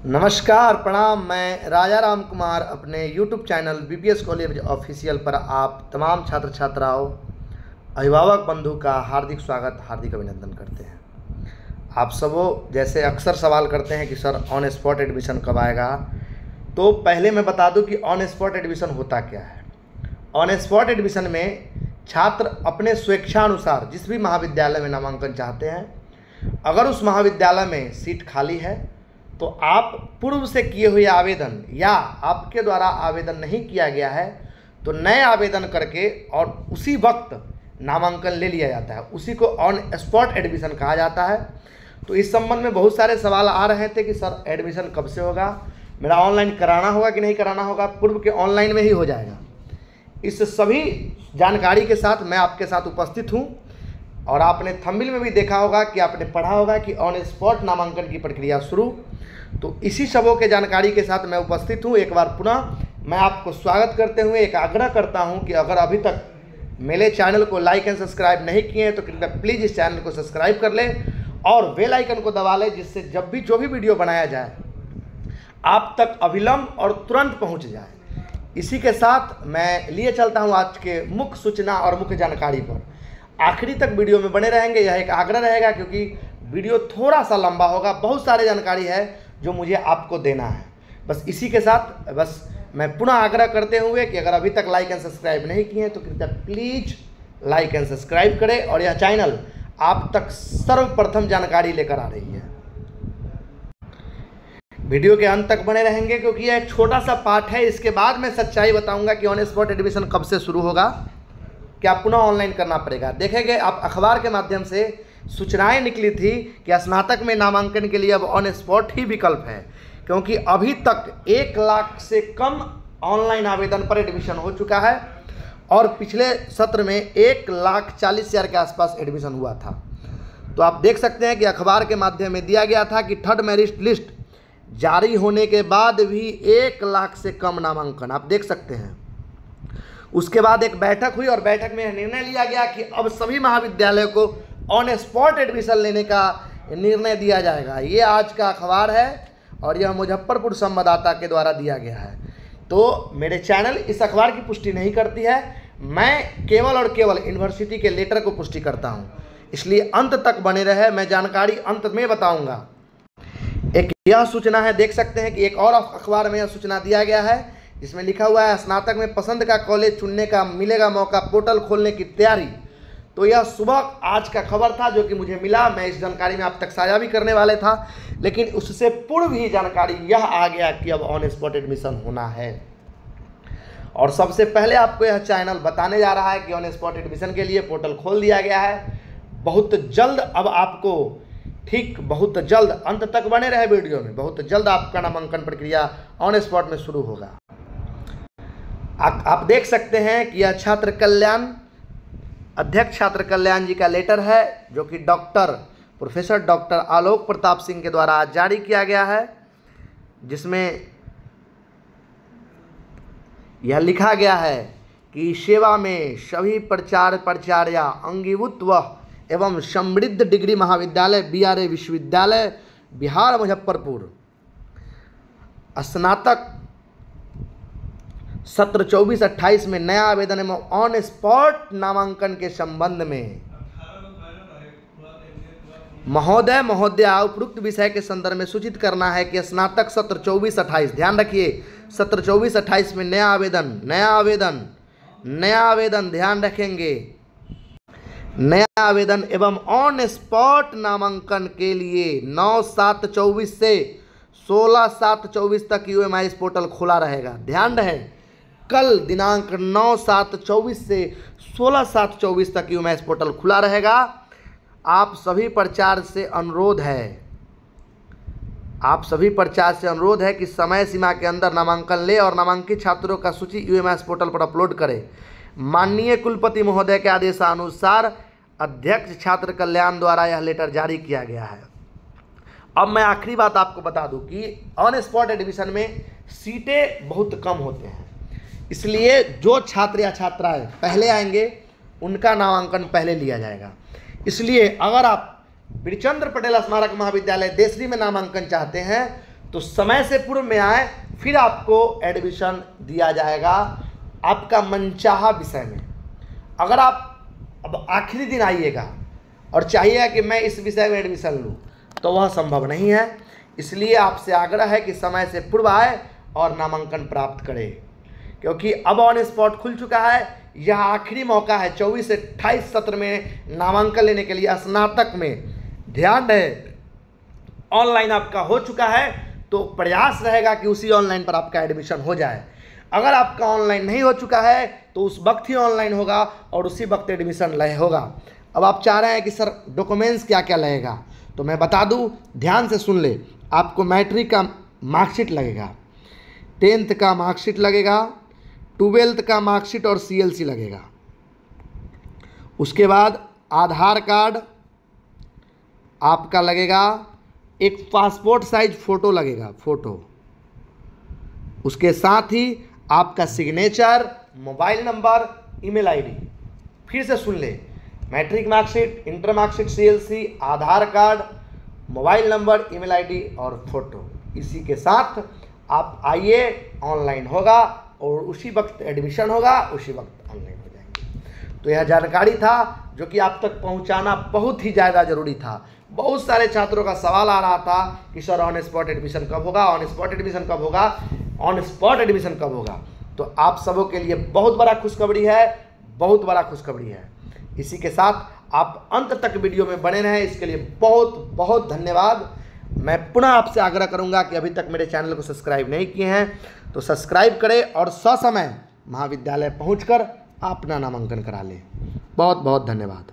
नमस्कार प्रणाम। मैं राजा राम कुमार अपने YouTube channel BPS college official पर आप तमाम छात्र छात्राओं अभिभावक बंधु का हार्दिक स्वागत हार्दिक अभिनंदन करते हैं। आप सबों जैसे अक्सर सवाल करते हैं कि सर ऑन स्पॉट एडमिशन कब आएगा, तो पहले मैं बता दूं कि ऑन स्पॉट एडमिशन होता क्या है। ऑन स्पॉट एडमिशन में छात्र अपने स्वेच्छानुसार जिस भी महाविद्यालय में नामांकन चाहते हैं, अगर उस महाविद्यालय में सीट खाली है तो आप पूर्व से किए हुए आवेदन या आपके द्वारा आवेदन नहीं किया गया है तो नए आवेदन करके और उसी वक्त नामांकन ले लिया जाता है। उसी को ऑन स्पॉट एडमिशन कहा जाता है। तो इस संबंध में बहुत सारे सवाल आ रहे थे कि सर एडमिशन कब से होगा, मेरा ऑनलाइन कराना होगा कि नहीं कराना होगा। पूर्व के ऑनलाइन में ही हो जाएगा। इस सभी जानकारी के साथ मैं आपके साथ उपस्थित हूँ। और आपने थंबनेल में भी देखा होगा कि आपने पढ़ा होगा कि ऑन स्पॉट नामांकन की प्रक्रिया शुरू। तो इसी सबों के जानकारी के साथ मैं उपस्थित हूँ। एक बार पुनः मैं आपको स्वागत करते हुए एक आग्रह करता हूँ कि अगर अभी तक मेरे चैनल को लाइक एंड सब्सक्राइब नहीं किए हैं तो कृपया प्लीज़ इस चैनल को सब्सक्राइब कर लें और बेल आइकन को दबा लें, जिससे जब भी जो भी वीडियो बनाया जाए आप तक अविलंब और तुरंत पहुँच जाए। इसी के साथ मैं लिए चलता हूँ आज के मुख्य सूचना और मुख्य जानकारी पर। आखिरी तक वीडियो में बने रहेंगे, यह एक आग्रह रहेगा, क्योंकि वीडियो थोड़ा सा लंबा होगा। बहुत सारे जानकारी है जो मुझे आपको देना है। बस इसी के साथ मैं पुनः आग्रह करते हुए कि अगर अभी तक लाइक एंड सब्सक्राइब नहीं किए हैं तो कृपया प्लीज लाइक एंड सब्सक्राइब करें। और यह चैनल आप तक सर्वप्रथम जानकारी लेकर आ रही है। वीडियो के अंत तक बने रहेंगे क्योंकि यह एक छोटा सा पार्ट है। इसके बाद मैं सच्चाई बताऊंगा कि ऑन स्पॉट एडमिशन कब से शुरू होगा, क्या पुनः ऑनलाइन करना पड़ेगा। देखेंगे आप अखबार के माध्यम से सूचनाएं निकली थी कि स्नातक में नामांकन के लिए अब ऑन स्पॉट ही विकल्प है, क्योंकि अभी तक 1 लाख से कम ऑनलाइन आवेदन पर एडमिशन हो चुका है और पिछले सत्र में 1,40,000 के आसपास एडमिशन हुआ था। तो आप देख सकते हैं कि अखबार के माध्यम में दिया गया था कि थर्ड मेरिट लिस्ट जारी होने के बाद भी 1 लाख से कम नामांकन, आप देख सकते हैं। उसके बाद एक बैठक हुई और बैठक में निर्णय लिया गया कि अब सभी महाविद्यालयों को ऑन स्पॉट एडमिशन लेने का निर्णय दिया जाएगा। ये आज का अखबार है और यह मुजफ्फरपुर संवाददाता के द्वारा दिया गया है। तो मेरे चैनल इस अखबार की पुष्टि नहीं करती है, मैं केवल और केवल यूनिवर्सिटी के लेटर को पुष्टि करता हूँ। इसलिए अंत तक बने रहे, मैं जानकारी अंत में बताऊँगा। एक यह सूचना है, देख सकते हैं कि एक और अखबार में यह सूचना दिया गया है जिसमें लिखा हुआ है स्नातक में पसंद का कॉलेज चुनने का मिलेगा मौका, पोर्टल खोलने की तैयारी। तो यह सुबह आज का खबर था जो कि मुझे मिला। मैं इस जानकारी में आप तक साझा भी करने वाले था, लेकिन उससे पूर्व ही जानकारी यह आ गया कि अब ऑन स्पॉट एडमिशन होना है। और सबसे पहले आपको यह चैनल बताने जा रहा है कि ऑन स्पॉट एडमिशन के लिए पोर्टल खोल दिया गया है। बहुत जल्द अब आपको बहुत जल्द अंत तक बने रहे वीडियो में, बहुत जल्द आपका नामांकन प्रक्रिया ऑन स्पॉट में शुरू होगा। आप देख सकते हैं कि यह छात्र कल्याण अध्यक्ष छात्र कल्याण जी का लेटर है, जो कि प्रोफेसर डॉक्टर आलोक प्रताप सिंह के द्वारा आज जारी किया गया है, जिसमें यह लिखा गया है कि सेवा में सभी प्राचार्या अंगीभूत एवं समृद्ध डिग्री महाविद्यालय BRA विश्वविद्यालय बिहार मुजफ्फरपुर स्नातक सत्र 24-28 में नया आवेदन एवं ऑन स्पॉट नामांकन के संबंध में महोदया उपरोक्त विषय के संदर्भ में सूचित करना है कि स्नातक सत्र 24-28, ध्यान रखिए, सत्र 24-28 में नया आवेदन ध्यान रखेंगे, नया आवेदन एवं ऑन स्पॉट नामांकन के लिए 9/7/24 से 16/7/24 तक UMIS पोर्टल खुला रहेगा। ध्यान रहे, कल दिनांक 9/7/24 से 16/7/24 तक UMIS पोर्टल खुला रहेगा। आप सभी प्राचार्य से अनुरोध है कि समय सीमा के अंदर नामांकन ले और नामांकित छात्रों का सूची UMIS पोर्टल पर अपलोड करें। माननीय कुलपति महोदय के आदेशानुसार अध्यक्ष छात्र कल्याण द्वारा यह लेटर जारी किया गया है। अब मैं आखिरी बात आपको बता दूं कि ऑन स्पॉट एडमिशन में सीटें बहुत कम होते हैं, इसलिए जो छात्र या छात्राएं पहले आएंगे उनका नामांकन पहले लिया जाएगा। इसलिए अगर आप बिरचंद्र पटेल स्मारक महाविद्यालय देसरी में नामांकन चाहते हैं तो समय से पूर्व में आए, फिर आपको एडमिशन दिया जाएगा आपका मनचाहा विषय में। अगर आप अब आखिरी दिन आइएगा और चाहिएगा कि मैं इस विषय में एडमिशन लूँ, तो वह संभव नहीं है। इसलिए आपसे आग्रह है कि समय से पूर्व आए और नामांकन प्राप्त करें, क्योंकि अब ऑन स्पॉट खुल चुका है। यह आखिरी मौका है 24 से 28 सत्र में नामांकन लेने के लिए। स्नातक में ध्यान रहे, ऑनलाइन आपका हो चुका है तो प्रयास रहेगा कि उसी ऑनलाइन पर आपका एडमिशन हो जाए। अगर आपका ऑनलाइन नहीं हो चुका है तो उस वक्त ही ऑनलाइन होगा और उसी वक्त एडमिशन लय होगा। अब आप चाह रहे हैं कि सर डॉक्यूमेंट्स क्या क्या लगेगा, तो मैं बता दूं, ध्यान से सुन ले। आपको मैट्रिक का मार्कशीट लगेगा, 10th का मार्कशीट लगेगा, 12th का मार्कशीट और CLC लगेगा। उसके बाद आधार कार्ड आपका लगेगा, एक पासपोर्ट साइज फ़ोटो लगेगा, फ़ोटो। उसके साथ ही आपका signature, mobile number, email ID. फिर से सुन ले, matric marksheet, inter marksheet, CLC, Aadhaar card, mobile number, email ID और फोटो। इसी के साथ आप आइए, ऑनलाइन होगा और उसी वक्त एडमिशन होगा, उसी वक्त ऑनलाइन हो जाएंगे। तो यह जानकारी था जो कि आप तक पहुंचाना बहुत ही ज़्यादा ज़रूरी था। बहुत सारे छात्रों का सवाल आ रहा था कि सर ऑन स्पॉट एडमिशन कब होगा, ऑन स्पॉट एडमिशन कब होगा, ऑन स्पॉट एडमिशन कब होगा। तो आप सबों के लिए बहुत बड़ा खुशखबरी है, बहुत बड़ा खुशखबरी है। इसी के साथ आप अंत तक वीडियो में बने रहें, इसके लिए बहुत बहुत धन्यवाद। मैं पुनः आपसे आग्रह करूंगा कि अभी तक मेरे चैनल को सब्सक्राइब नहीं किए हैं तो सब्सक्राइब करें और ससमय महाविद्यालय पहुंचकर अपना नामांकन करा लें। बहुत बहुत धन्यवाद।